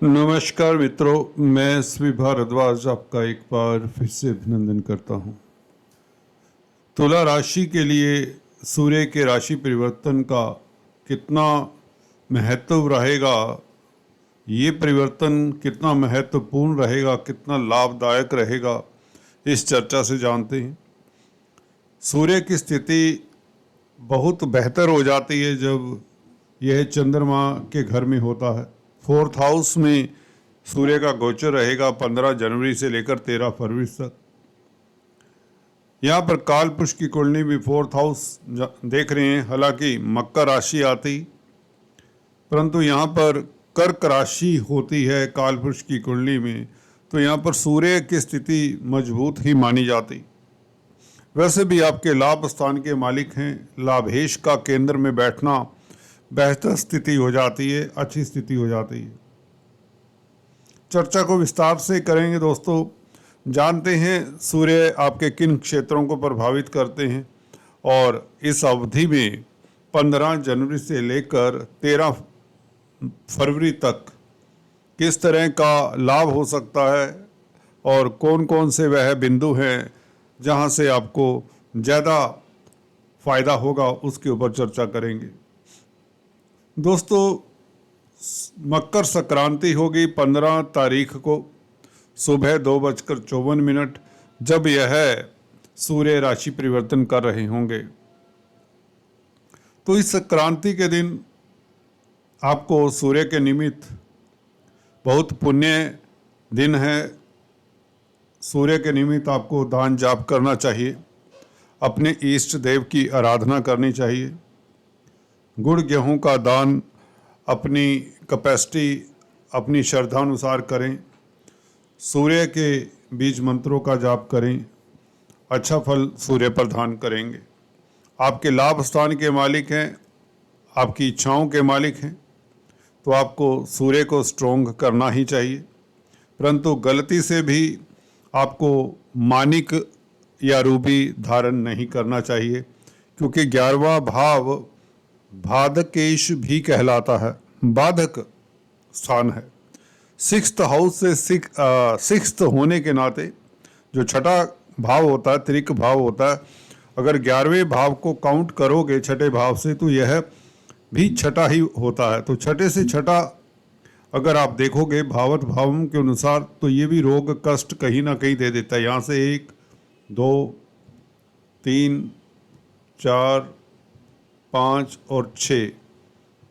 नमस्कार मित्रों, मैं एसवी भारद्वाज आपका एक बार फिर से अभिनंदन करता हूं। तुला राशि के लिए सूर्य के राशि परिवर्तन का कितना महत्व रहेगा, ये परिवर्तन कितना महत्वपूर्ण रहेगा, कितना लाभदायक रहेगा, इस चर्चा से जानते हैं। सूर्य की स्थिति बहुत बेहतर हो जाती है जब यह चंद्रमा के घर में होता है। फोर्थ हाउस में सूर्य का गोचर रहेगा 15 जनवरी से लेकर 13 फरवरी तक। यहाँ पर काल पुरुष की कुंडली भी फोर्थ हाउस देख रहे हैं। हालांकि मकर राशि आती, परंतु यहाँ पर कर्क राशि होती है काल पुरुष की कुंडली में, तो यहाँ पर सूर्य की स्थिति मजबूत ही मानी जाती। वैसे भी आपके लाभ स्थान के मालिक हैं, लाभेश का केंद्र में बैठना बेहतर स्थिति हो जाती है, अच्छी स्थिति हो जाती है। चर्चा को विस्तार से करेंगे दोस्तों। जानते हैं सूर्य आपके किन क्षेत्रों को प्रभावित करते हैं और इस अवधि में 15 जनवरी से लेकर 13 फरवरी तक किस तरह का लाभ हो सकता है और कौन कौन से वह बिंदु हैं जहां से आपको ज़्यादा फायदा होगा, उसके ऊपर चर्चा करेंगे। दोस्तों, मकर संक्रांति होगी 15 तारीख को सुबह 2:54, जब यह सूर्य राशि परिवर्तन कर रहे होंगे। तो इस संक्रांति के दिन आपको सूर्य के निमित्त बहुत पुण्य दिन है। सूर्य के निमित्त आपको दान जाप करना चाहिए, अपने इष्ट देव की आराधना करनी चाहिए। गुड़ गेहूं का दान अपनी कैपेसिटी, अपनी श्रद्धा अनुसार करें। सूर्य के बीज मंत्रों का जाप करें, अच्छा फल सूर्य प्रदान करेंगे। आपके लाभ स्थान के मालिक हैं, आपकी इच्छाओं के मालिक हैं, तो आपको सूर्य को स्ट्रोंग करना ही चाहिए। परंतु गलती से भी आपको मानिक या रूबी धारण नहीं करना चाहिए, क्योंकि 11वां भाव बाधकेश भी कहलाता है, बाधक स्थान है। सिक्स्थ हाउस से सिक्स्थ होने के नाते जो छठा भाव होता है, त्रिक भाव होता है, अगर 11वें भाव को काउंट करोगे छठे भाव से तो यह भी छठा ही होता है। तो छठे से छठा अगर आप देखोगे भावत भावों के अनुसार, तो ये भी रोग कष्ट कहीं ना कहीं दे देता है। यहाँ से 1 2 3 4 5 और 6,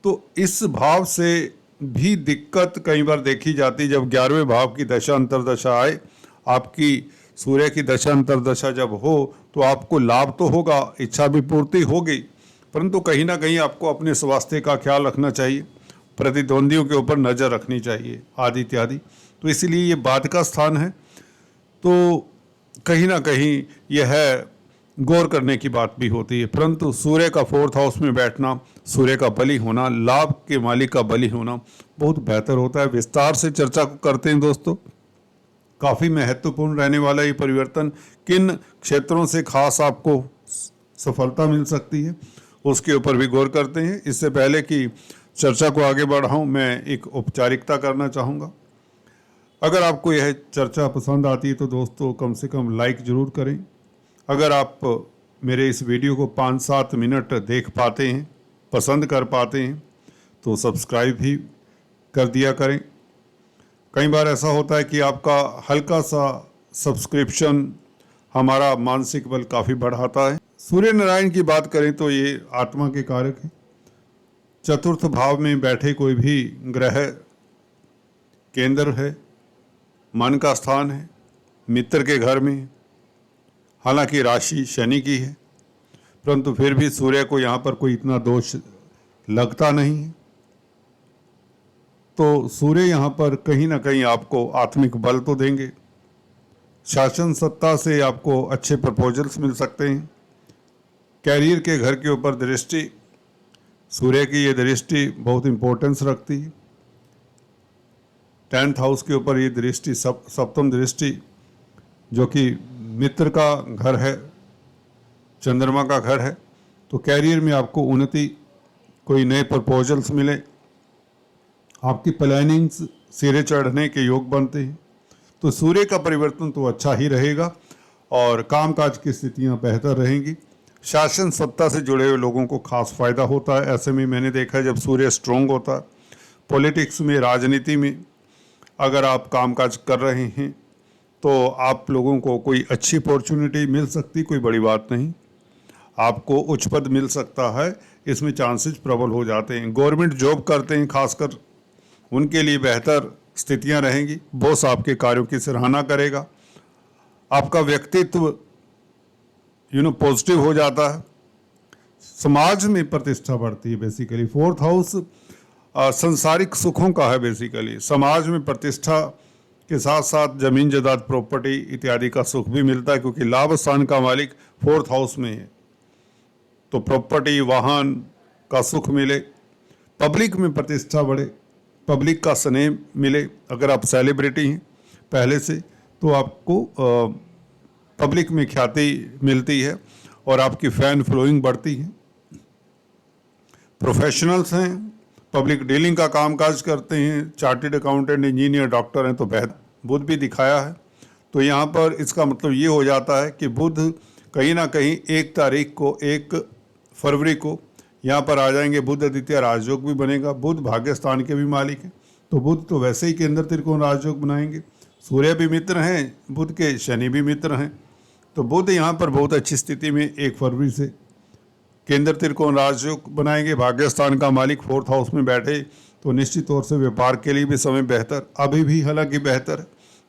तो इस भाव से भी दिक्कत कई बार देखी जाती। जब 11वें भाव की दशा अंतरदशा आए, आपकी सूर्य की दशा अंतरदशा जब हो, तो आपको लाभ तो होगा, इच्छा भी पूर्ति होगी, परंतु कहीं ना कहीं आपको अपने स्वास्थ्य का ख्याल रखना चाहिए, प्रतिद्वंदियों के ऊपर नज़र रखनी चाहिए, आदि इत्यादि। तो इसलिए ये बाद का स्थान है, तो कहीं ना कहीं यह गौर करने की बात भी होती है। परंतु सूर्य का फोर्थ हाउस में बैठना, सूर्य का बलि होना, लाभ के मालिक का बलि होना बहुत बेहतर होता है। विस्तार से चर्चा करते हैं दोस्तों। काफ़ी महत्वपूर्ण रहने वाला ये परिवर्तन, किन क्षेत्रों से खास आपको सफलता मिल सकती है, उसके ऊपर भी गौर करते हैं। इससे पहले कि चर्चा को आगे बढ़ाऊं, मैं एक औपचारिकता करना चाहूँगा। अगर आपको यह चर्चा पसंद आती है तो दोस्तों कम से कम लाइक ज़रूर करें। अगर आप मेरे इस वीडियो को 5-7 मिनट देख पाते हैं, पसंद कर पाते हैं, तो सब्सक्राइब भी कर दिया करें। कई बार ऐसा होता है कि आपका हल्का सा सब्सक्रिप्शन हमारा मानसिक बल काफ़ी बढ़ाता है। सूर्य नारायण की बात करें तो ये आत्मा के कारक हैं। चतुर्थ भाव में बैठे कोई भी ग्रह केंद्र है, मन का स्थान है, मित्र के घर में। हालांकि राशि शनि की है, परंतु फिर भी सूर्य को यहाँ पर कोई इतना दोष लगता नहीं है। तो सूर्य यहाँ पर कहीं ना कहीं आपको आत्मिक बल तो देंगे। शासन सत्ता से आपको अच्छे प्रपोजल्स मिल सकते हैं। कैरियर के घर के ऊपर दृष्टि, सूर्य की ये दृष्टि बहुत इंपॉर्टेंस रखती है। 10th हाउस के ऊपर ये दृष्टि, सप्तम दृष्टि, जो कि मित्र का घर है, चंद्रमा का घर है, तो कैरियर में आपको उन्नति, कोई नए प्रपोजल्स मिले, आपकी प्लानिंग्स सिरे चढ़ने के योग बनते हैं। तो सूर्य का परिवर्तन तो अच्छा ही रहेगा और कामकाज की स्थितियां बेहतर रहेंगी। शासन सत्ता से जुड़े हुए लोगों को खास फायदा होता है। ऐसे में मैंने देखा है जब सूर्य स्ट्रोंग होता है, पॉलिटिक्स में, राजनीति में अगर आप कामकाज कर रहे हैं तो आप लोगों को कोई अच्छी अपॉर्चुनिटी मिल सकती, कोई बड़ी बात नहीं। आपको उच्च पद मिल सकता है, इसमें चांसेस प्रबल हो जाते हैं। गवर्नमेंट जॉब करते हैं खासकर, उनके लिए बेहतर स्थितियां रहेंगी। बॉस आपके कार्यों की सराहना करेगा, आपका व्यक्तित्व पॉजिटिव हो जाता है, समाज में प्रतिष्ठा बढ़ती है। बेसिकली 4th हाउस संसारिक सुखों का है। बेसिकली समाज में प्रतिष्ठा के साथ साथ जमीन जायदाद, प्रॉपर्टी इत्यादि का सुख भी मिलता है, क्योंकि लाभ स्थान का मालिक 4th हाउस में है। तो प्रॉपर्टी, वाहन का सुख मिले, पब्लिक में प्रतिष्ठा बढ़े, पब्लिक का स्नेह मिले। अगर आप सेलिब्रिटी हैं पहले से तो आपको पब्लिक में ख्याति मिलती है और आपकी फैन फॉलोइंग बढ़ती है। प्रोफेशनल्स हैं, पब्लिक डीलिंग का कामकाज करते हैं, चार्टेड अकाउंटेंट, इंजीनियर, डॉक्टर हैं तो बेहतर बुध भी दिखाया है। तो यहाँ पर इसका मतलब ये हो जाता है कि बुध कहीं ना कहीं 1 तारीख को, 1 फरवरी को यहाँ पर आ जाएंगे। बुध द्वितीय राजयोग भी बनेगा। बुध भाग्य स्थान के भी मालिक हैं, तो बुध तो वैसे ही केंद्र त्रिकोण राजयोग बनाएंगे। सूर्य भी मित्र हैं बुध के, शनि भी मित्र हैं। तो बुध यहाँ पर बहुत अच्छी स्थिति में 1 फरवरी से केंद्र त्रिकोण राजयोग बनाएंगे। भाग्य स्थान का मालिक 4th हाउस में बैठे तो निश्चित तौर से व्यापार के लिए भी समय बेहतर, अभी भी हालांकि बेहतर,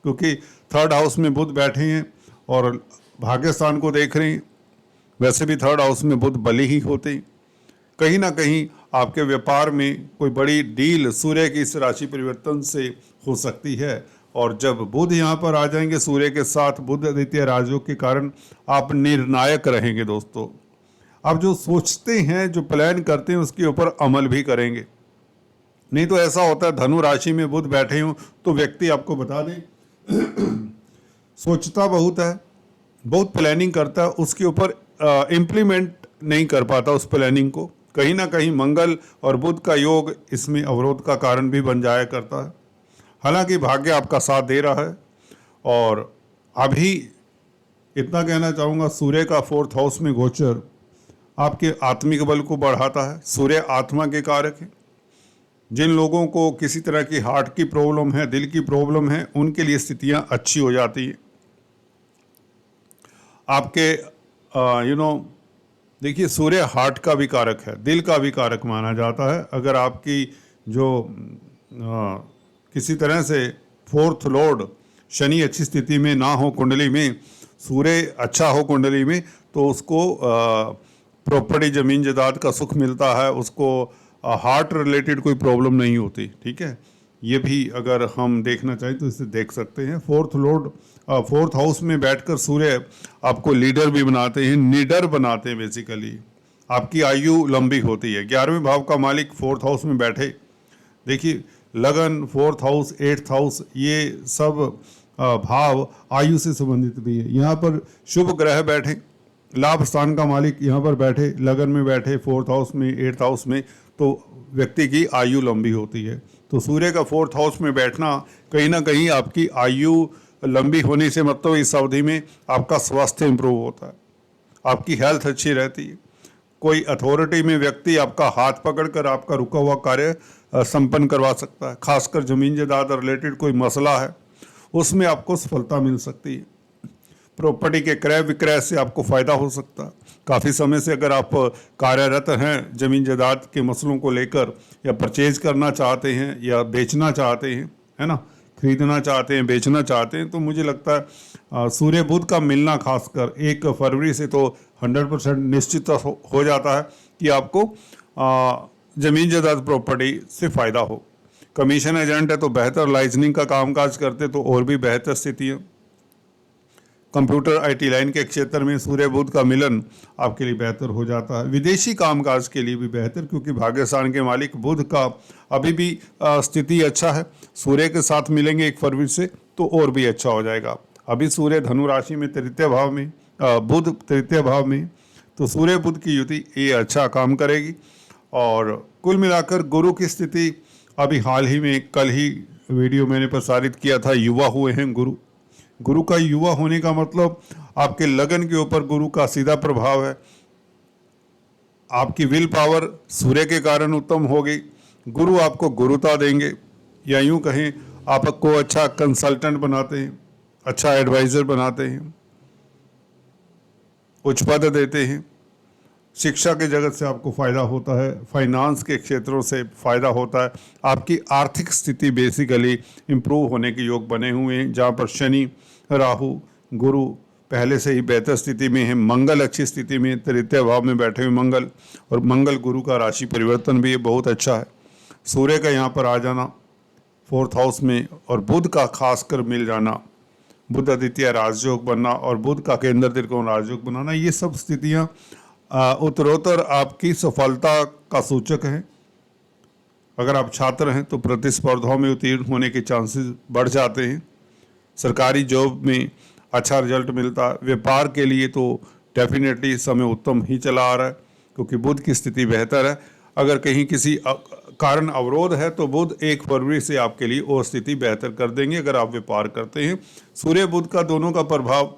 क्योंकि 3rd हाउस में बुध बैठे हैं और भाग्य स्थान को देख रहे हैं। वैसे भी 3rd हाउस में बुध बली ही होते हैं। कहीं ना कहीं आपके व्यापार में कोई बड़ी डील सूर्य की इस राशि परिवर्तन से हो सकती है। और जब बुध यहाँ पर आ जाएंगे सूर्य के साथ, बुध द्वितीय राजयोग के कारण आप निर्णायक रहेंगे दोस्तों। आप जो सोचते हैं, जो प्लान करते हैं, उसके ऊपर अमल भी करेंगे। नहीं तो ऐसा होता है धनु राशि में बुध बैठे हों तो व्यक्ति, आपको बता दें, सोचता बहुत है, बहुत प्लानिंग करता है, उसके ऊपर इम्प्लीमेंट नहीं कर पाता उस प्लानिंग को। कहीं ना कहीं मंगल और बुध का योग इसमें अवरोध का कारण भी बन जाया करता है। हालांकि भाग्य आपका साथ दे रहा है। और अभी इतना कहना चाहूँगा, सूर्य का 4th हाउस में गोचर आपके आत्मिक बल को बढ़ाता है। सूर्य आत्मा के कारक है। जिन लोगों को किसी तरह की हार्ट की प्रॉब्लम है, दिल की प्रॉब्लम है, उनके लिए स्थितियां अच्छी हो जाती हैं। आपके देखिए, सूर्य हार्ट का भी कारक है, दिल का भी कारक माना जाता है। अगर आपकी जो किसी तरह से 4th लॉर्ड शनि अच्छी स्थिति में ना हो कुंडली में, सूर्य अच्छा हो कुंडली में, तो उसको प्रॉपर्टी, जमीन जायदाद का सुख मिलता है, उसको हार्ट रिलेटेड कोई प्रॉब्लम नहीं होती। ठीक है, ये भी अगर हम देखना चाहें तो इसे देख सकते हैं। 4th लॉर्ड 4th हाउस में बैठकर सूर्य आपको लीडर भी बनाते हैं, निडर बनाते हैं। बेसिकली आपकी आयु लंबी होती है। 11वें भाव का मालिक 4th हाउस में बैठे, देखिए लगन, 4th हाउस, 8th हाउस, ये सब भाव आयु से संबंधित भी है। यहाँ पर शुभ ग्रह बैठे, लाभ स्थान का मालिक यहाँ पर बैठे, लगन में बैठे, 4th हाउस में, 8th हाउस में, तो व्यक्ति की आयु लंबी होती है। तो सूर्य का 4th हाउस में बैठना कहीं ना कहीं आपकी आयु लंबी होने से मतलब इस अवधि में आपका स्वास्थ्य इंप्रूव होता है, आपकी हेल्थ अच्छी रहती है। कोई अथॉरिटी में व्यक्ति आपका हाथ पकड़कर आपका रुका हुआ कार्य संपन्न करवा सकता है। खासकर जमीन जायदाद रिलेटेड कोई मसला है, उसमें आपको सफलता मिल सकती है। प्रॉपर्टी के क्रय विक्रय से आपको फ़ायदा हो सकता है। काफ़ी समय से अगर आप कार्यरत हैं ज़मीन जायदाद के मसलों को लेकर, या परचेज करना चाहते हैं या बेचना चाहते हैं, है ना, खरीदना चाहते हैं, बेचना चाहते हैं, तो मुझे लगता है सूर्य बुध का मिलना खासकर 1 फरवरी से तो 100% निश्चित हो जाता है कि आपको ज़मीन जायदाद प्रॉपर्टी से फ़ायदा हो। कमीशन एजेंट है तो बेहतर, लाइसेंसिंग का कामकाज करते तो और भी बेहतर स्थितियाँ। कंप्यूटर आईटी लाइन के क्षेत्र में सूर्य बुध का मिलन आपके लिए बेहतर हो जाता है। विदेशी कामकाज के लिए भी बेहतर, क्योंकि भाग्यस्थान के मालिक बुध का अभी भी स्थिति अच्छा है। सूर्य के साथ मिलेंगे 1 फरवरी से तो और भी अच्छा हो जाएगा। अभी सूर्य धनु राशि में तृतीय भाव में, बुध तृतीय भाव में, तो सूर्य बुध की युति ये अच्छा काम करेगी। और कुल मिलाकर गुरु की स्थिति अभी हाल ही में, कल ही वीडियो मैंने प्रसारित किया था, युवा हुए हैं गुरु। गुरु का युवा होने का मतलब आपके लगन के ऊपर गुरु का सीधा प्रभाव है। आपकी विल पावर सूर्य के कारण उत्तम होगी। गुरु आपको गुरुता देंगे, या यूं कहें आपको अच्छा कंसल्टेंट बनाते हैं, अच्छा एडवाइज़र बनाते हैं, उच्च पद देते हैं। शिक्षा के जगत से आपको फ़ायदा होता है, फाइनेंस के क्षेत्रों से फ़ायदा होता है। आपकी आर्थिक स्थिति बेसिकली इम्प्रूव होने के योग बने हुए हैं, जहाँ पर शनि, राहु, गुरु पहले से ही बेहतर स्थिति में है। मंगल अच्छी स्थिति में, तृतीय भाव में बैठे हुए मंगल, और मंगल गुरु का राशि परिवर्तन भी ये बहुत अच्छा है। सूर्य का यहाँ पर आ जाना 4th हाउस में, और बुध का खासकर मिल जाना, बुध आदित्य राजयोग बनना और बुध का केंद्र त्रिकोण राजयोग बनाना, ये सब स्थितियाँ उत्तरोत्तर आपकी सफलता का सूचक है। अगर आप छात्र हैं तो प्रतिस्पर्धाओं में उत्तीर्ण होने के चांसेस बढ़ जाते हैं। सरकारी जॉब में अच्छा रिजल्ट मिलता है। व्यापार के लिए तो डेफिनेटली समय उत्तम ही चला आ रहा है, क्योंकि बुध की स्थिति बेहतर है। अगर कहीं किसी कारण अवरोध है तो बुध 1 फरवरी से आपके लिए वो स्थिति बेहतर कर देंगे अगर आप व्यापार करते हैं। सूर्य बुध का दोनों का प्रभाव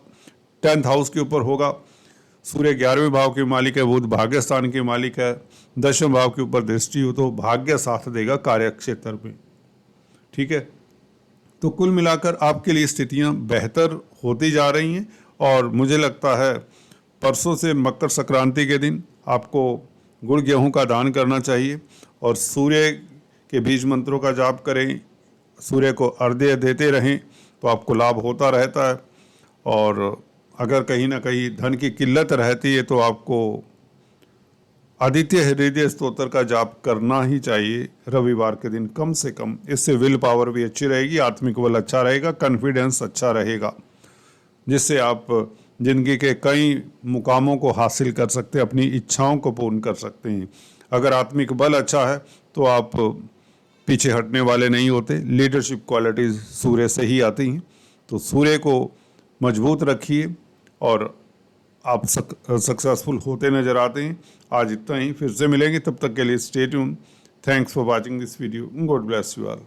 10th हाउस के ऊपर होगा। सूर्य 11वें भाव के मालिक है, बुध भाग्य स्थान के मालिक है। 10वें भाव के ऊपर दृष्टि हो तो भाग्य साथ देगा कार्य क्षेत्र में। ठीक है, तो कुल मिलाकर आपके लिए स्थितियां बेहतर होती जा रही हैं। और मुझे लगता है परसों से मकर संक्रांति के दिन आपको गुड़ गेहूं का दान करना चाहिए, और सूर्य के बीज मंत्रों का जाप करें, सूर्य को अर्घ्य देते रहें तो आपको लाभ होता रहता है। और अगर कहीं ना कहीं धन की किल्लत रहती है तो आपको आदित्य हृदय स्तोत्र का जाप करना ही चाहिए रविवार के दिन कम से कम। इससे विल पावर भी अच्छी रहेगी, आत्मिक बल अच्छा रहेगा, कॉन्फिडेंस अच्छा रहेगा, जिससे आप जिंदगी के कई मुकामों को हासिल कर सकते हैं, अपनी इच्छाओं को पूर्ण कर सकते हैं। अगर आत्मिक बल अच्छा है तो आप पीछे हटने वाले नहीं होते। लीडरशिप क्वालिटीज़ सूर्य से ही आती हैं। तो सूर्य को मजबूत रखिए और आप सक्सेसफुल होते नज़र आते हैं। आज इतना ही, फिर से मिलेंगे, तब तक के लिए stay tune. Thanks for watching this video. God bless you all.